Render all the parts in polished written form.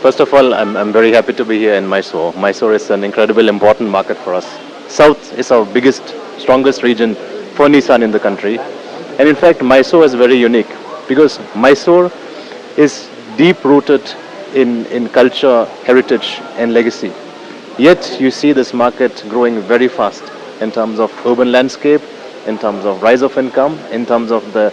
First of all, I'm very happy to be here in Mysore. Mysore is an incredible, important market for us. South is our biggest, strongest region for Nissan in the country. And in fact, Mysore is very unique because Mysore is deep rooted in culture, heritage, and legacy. Yet you see this market growing very fast in terms of urban landscape, in terms of rise of income, in terms of the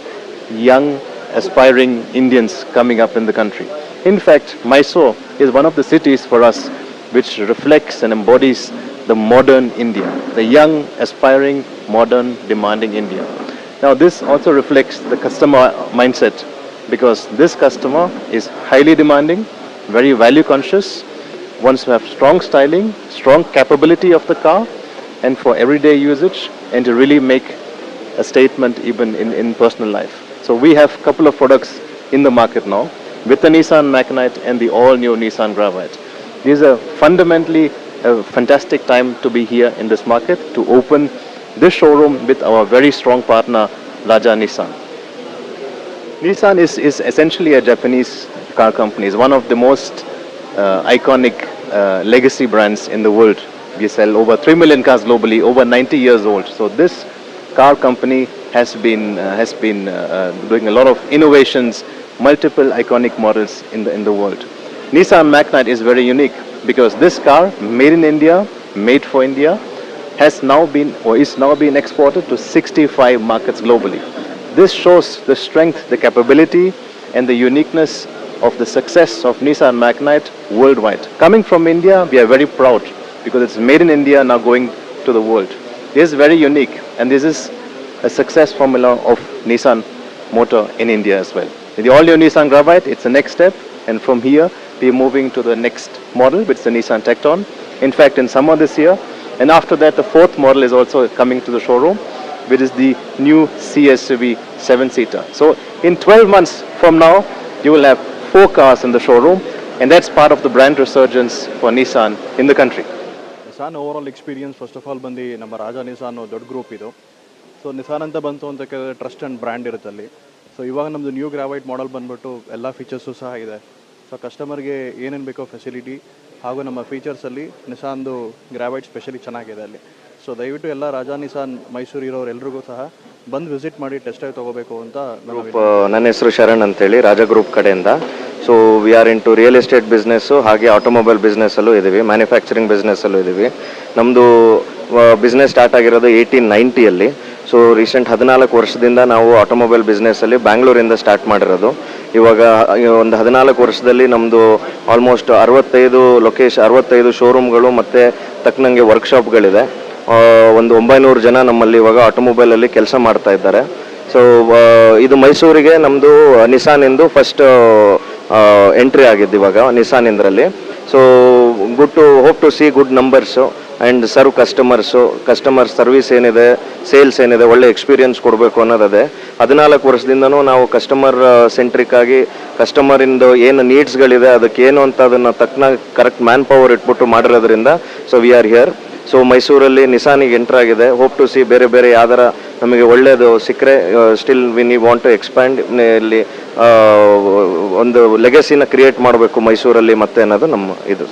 young aspiring Indians coming up in the country. In fact, Mysore is one of the cities for us which reflects and embodies the modern India, the young, aspiring, modern, demanding India. Now, this also reflects the customer mindset because this customer is highly demanding, very value conscious, wants to have strong styling, strong capability of the car, and for everyday usage, and to really make a statement even in personal life. So we have a couple of products in the market now with the Nissan Magnite and the all-new Nissan Gravite. These are fundamentally a fantastic time to be here in this market, to open this showroom with our very strong partner, Raja Nissan. Nissan is essentially a Japanese car company. It's one of the most iconic legacy brands in the world. We sell over 3 million cars globally, over 90 years old. So this car company has been doing a lot of innovations, multiple iconic models in the world. Nissan Magnite is very unique because this car, made in India, made for India, has now been or is now being exported to 65 markets globally. This shows the strength, the capability, and the uniqueness of the success of Nissan Magnite worldwide. Coming from India, we are very proud because it's made in India now going to the world. This is very unique, and this is a success formula of Nissan Motor in India as well. The all-new Nissan Gravite, it's the next step, and from here we're moving to the next model, which is the Nissan Tecton. In fact, in summer this year, and after that, the fourth model is also coming to the showroom, which is the new CSUV 7-seater. So in 12 months from now, you will have 4 cars in the showroom, and that's part of the brand resurgence for Nissan in the country. Nissan overall experience, first of all, bandi ನಮ್ಮ Raja Nissan ದೊಡ್ಡ group ಇದು. So Nissan ಅಂತ ಬಂತು ಅಂತ ಕೇಳಿದ್ರೆ trust and brand ಇರುತ್ತಲ್ಲಿ. So ಇವಾಗ ನಮ್ಮದು new ಗ್ರಾವೈಟ್ ಮಾಡಲ್ ಬಂದ್ಬಿಟ್ಟು ಎಲ್ಲ ಫೀಚರ್ಸು ಸಹ ಇದೆ. ಸೊ ಕಸ್ಟಮರ್ಗೆ ಏನೇನು ಬೇಕೋ ಫೆಸಿಲಿಟಿ ಹಾಗೂ ನಮ್ಮ ಫೀಚರ್ಸಲ್ಲಿ ನಿಸಾನ್ದು ಗ್ರಾವೈಟ್ ಸ್ಪೆಷಲಿ ಚೆನ್ನಾಗಿದೆ ಅಲ್ಲಿ. ಸೊ ದಯವಿಟ್ಟು ಎಲ್ಲ ರಾಜಾ ನಿಸಾನ್ ಮೈಸೂರು ಇರೋರು ಎಲ್ರಿಗೂ ಸಹ ಬಂದು ವಿಸಿಟ್ ಮಾಡಿ ಟೆಸ್ಟ್ ಡ್ರೈವ್ ತೊಗೋಬೇಕು ಅಂತ. ನನ್ನ ಹೆಸರು ಶರಣ್ ಅಂತೇಳಿ ರಾಜಾ ಗ್ರೂಪ್ ಕಡೆಯಿಂದ. So we R into real estate business ಹಾಗೆ ಆಟೋಮೊಬೈಲ್ ಬಿಸ್ನೆಸ್ಸಲ್ಲೂ ಇದ್ದೀವಿ, ಮ್ಯಾನುಫ್ಯಾಕ್ಚರಿಂಗ್ ಬಿಸ್ನೆಸ್ಸಲ್ಲೂ ಇದ್ದೀವಿ. ನಮ್ಮದು ಬಿಸ್ನೆಸ್ ಸ್ಟಾರ್ಟ್ ಆಗಿರೋದು 1890ಯಲ್ಲಿ. ಸೊ ರೀಸೆಂಟ್ 14 ವರ್ಷದಿಂದ ನಾವು ಆಟೋಮೊಬೈಲ್ ಬಿಸ್ನೆಸ್ಸಲ್ಲಿ ಬ್ಯಾಂಗ್ಳೂರಿಂದ ಸ್ಟಾರ್ಟ್ ಮಾಡಿರೋದು. ಇವಾಗ ಒಂದು 14 ವರ್ಷದಲ್ಲಿ ನಮ್ಮದು ಆಲ್ಮೋಸ್ಟ್ 65 ಶೋರೂಮ್ಗಳು ಮತ್ತು ತಕ್ಕನಂಗೆ ವರ್ಕ್ಶಾಪ್ಗಳಿದೆ. ಒಂದು 900 ಜನ ನಮ್ಮಲ್ಲಿ ಇವಾಗ ಆಟೋಮೊಬೈಲಲ್ಲಿ ಕೆಲಸ ಮಾಡ್ತಾ ಇದ್ದಾರೆ. ಸೊ ಇದು ಮೈಸೂರಿಗೆ ನಮ್ಮದು ನಿಸಾನಿಂದು ಫಸ್ಟ್ ಎಂಟ್ರಿ ಆಗಿದ್ದು ಇವಾಗ ನಿಸಾನಿಂದ್ರಲ್ಲಿ. So good to hope to see good numbers and serve customer service ಏನಿದೆ, ಸೇಲ್ಸ್ ಏನಿದೆ, ಒಳ್ಳೆ ಎಕ್ಸ್ಪೀರಿಯನ್ಸ್ ಕೊಡಬೇಕು ಅನ್ನೋದದೇ. 14 ವರ್ಷದಿಂದನೂ ನಾವು ಕಸ್ಟಮರ್ ಸೆಂಟ್ರಿಕ್ ಆಗಿ ಕಸ್ಟಮರಿಂದು ಏನು ನೀಡ್ಸ್ಗಳಿದೆ ಅದಕ್ಕೇನು ಅಂತ ಅದನ್ನು ತಕ್ಕನಾಗಿ ಕರೆಕ್ಟ್ ಮ್ಯಾನ್ ಪವರ್ ಇಟ್ಬಿಟ್ಟು ಮಾಡಿರೋದ್ರಿಂದ so we are here. So ಮೈಸೂರಲ್ಲಿ ನಿಸಾನಿಗೆ ಎಂಟ್ರ್ ಆಗಿದೆ. ಹೋಪ್ ಟು ಸಿ ಬೇರೆ ಯಾವ್ದಾರ ನಮಗೆ ಒಳ್ಳೆಯದು ಸಿಕ್ಕರೆ still we want to expand ಇಲ್ಲಿ ಒಂದು ಲೆಗಸಿನ ಕ್ರಿಯೇಟ್ ಮಾಡಬೇಕು ಮೈಸೂರಲ್ಲಿ ಮತ್ತೆ ಅನ್ನೋದು ನಮ್ಮ ಇದು.